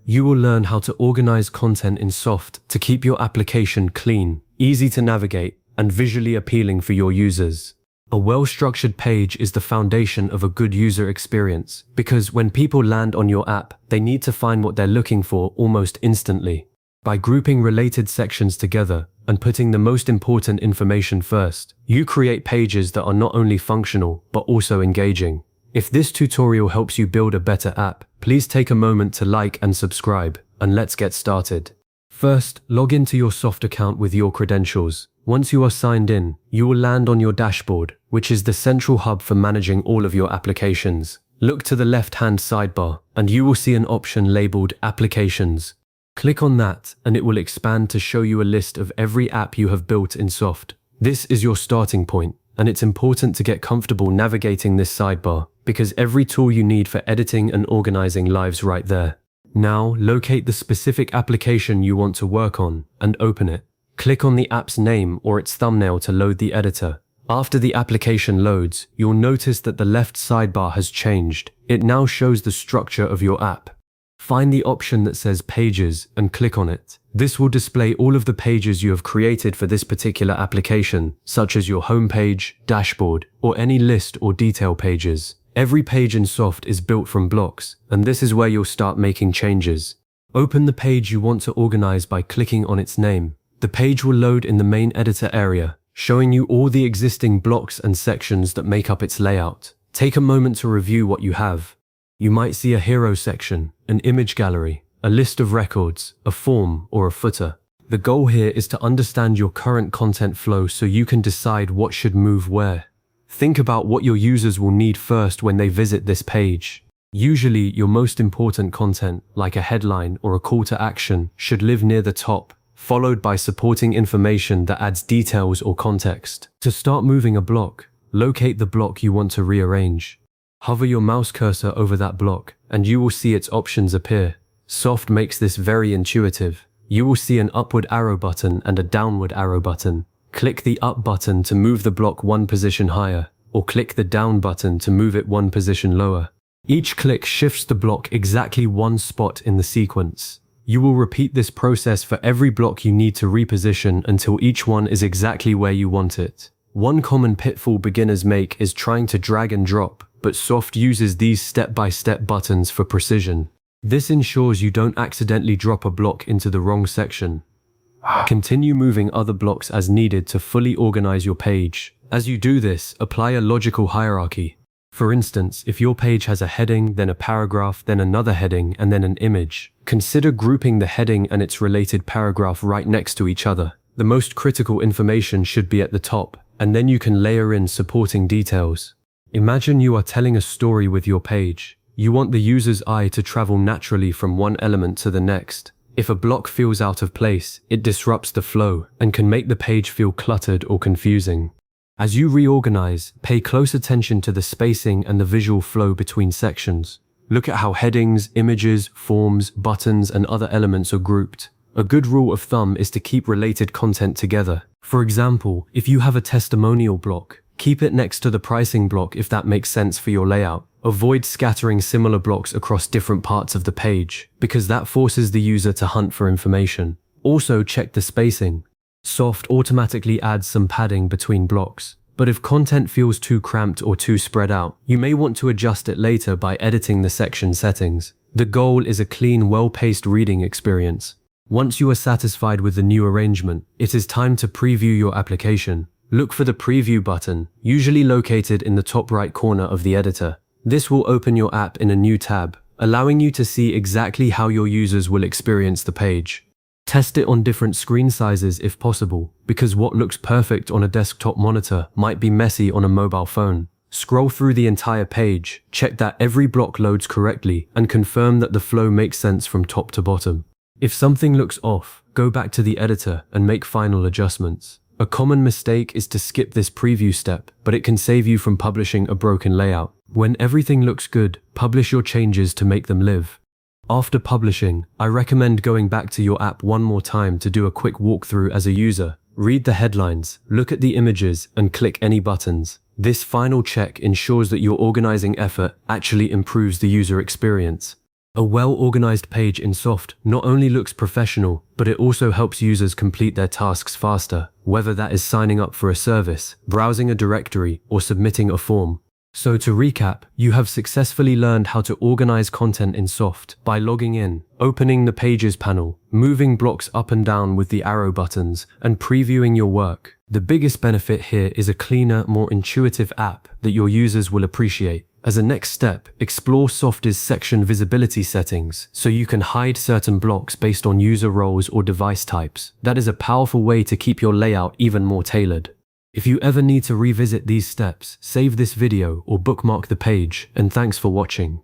You will learn how to organize content in Softr to keep your application clean, easy to navigate, and visually appealing for your users. A well-structured page is the foundation of a good user experience because when people land on your app, they need to find what they're looking for almost instantly. By grouping related sections together and putting the most important information first, you create pages that are not only functional but also engaging. If this tutorial helps you build a better app, please take a moment to like and subscribe, and let's get started. First, log into your Softr account with your credentials. Once you are signed in, you will land on your dashboard, which is the central hub for managing all of your applications. Look to the left-hand sidebar, and you will see an option labeled Applications. Click on that, and it will expand to show you a list of every app you have built in Softr. This is your starting point, and it's important to get comfortable navigating this sidebar, because every tool you need for editing and organizing lives right there. Now, locate the specific application you want to work on and open it. Click on the app's name or its thumbnail to load the editor. After the application loads, you'll notice that the left sidebar has changed. It now shows the structure of your app. Find the option that says Pages and click on it. This will display all of the pages you have created for this particular application, such as your homepage, dashboard, or any list or detail pages. Every page in Softr is built from blocks, and this is where you'll start making changes. Open the page you want to organize by clicking on its name. The page will load in the main editor area, showing you all the existing blocks and sections that make up its layout. Take a moment to review what you have. You might see a hero section, an image gallery, a list of records, a form, or a footer. The goal here is to understand your current content flow so you can decide what should move where. Think about what your users will need first when they visit this page. Usually, your most important content, like a headline or a call to action, should live near the top, followed by supporting information that adds details or context. To start moving a block, locate the block you want to rearrange. Hover your mouse cursor over that block, and you will see its options appear. Softr makes this very intuitive. You will see an upward arrow button and a downward arrow button. Click the up button to move the block one position higher, or click the down button to move it one position lower. Each click shifts the block exactly one spot in the sequence. You will repeat this process for every block you need to reposition until each one is exactly where you want it. One common pitfall beginners make is trying to drag and drop, but Softr uses these step-by-step buttons for precision. This ensures you don't accidentally drop a block into the wrong section. Continue moving other blocks as needed to fully organize your page. As you do this, apply a logical hierarchy. For instance, if your page has a heading, then a paragraph, then another heading, and then an image, consider grouping the heading and its related paragraph right next to each other. The most critical information should be at the top, and then you can layer in supporting details. Imagine you are telling a story with your page. You want the user's eye to travel naturally from one element to the next. If a block feels out of place, it disrupts the flow and can make the page feel cluttered or confusing. As you reorganize, pay close attention to the spacing and the visual flow between sections. Look at how headings, images, forms, buttons, and other elements are grouped. A good rule of thumb is to keep related content together. For example, if you have a testimonial block, keep it next to the pricing block if that makes sense for your layout. Avoid scattering similar blocks across different parts of the page, because that forces the user to hunt for information. Also, check the spacing. Softr automatically adds some padding between blocks, but if content feels too cramped or too spread out, you may want to adjust it later by editing the section settings. The goal is a clean, well-paced reading experience. Once you are satisfied with the new arrangement, it is time to preview your application. Look for the preview button, usually located in the top right corner of the editor. This will open your app in a new tab, allowing you to see exactly how your users will experience the page. Test it on different screen sizes if possible, because what looks perfect on a desktop monitor might be messy on a mobile phone. Scroll through the entire page, check that every block loads correctly, and confirm that the flow makes sense from top to bottom. If something looks off, go back to the editor and make final adjustments. A common mistake is to skip this preview step, but it can save you from publishing a broken layout. When everything looks good, publish your changes to make them live. After publishing, I recommend going back to your app one more time to do a quick walkthrough as a user. Read the headlines, look at the images, and click any buttons. This final check ensures that your organizing effort actually improves the user experience. A well-organized page in Softr not only looks professional, but it also helps users complete their tasks faster, whether that is signing up for a service, browsing a directory, or submitting a form. So to recap, you have successfully learned how to organize content in Softr by logging in, opening the Pages panel, moving blocks up and down with the arrow buttons, and previewing your work. The biggest benefit here is a cleaner, more intuitive app that your users will appreciate. As a next step, explore Softr's section visibility settings so you can hide certain blocks based on user roles or device types. That is a powerful way to keep your layout even more tailored. If you ever need to revisit these steps, save this video or bookmark the page, and thanks for watching.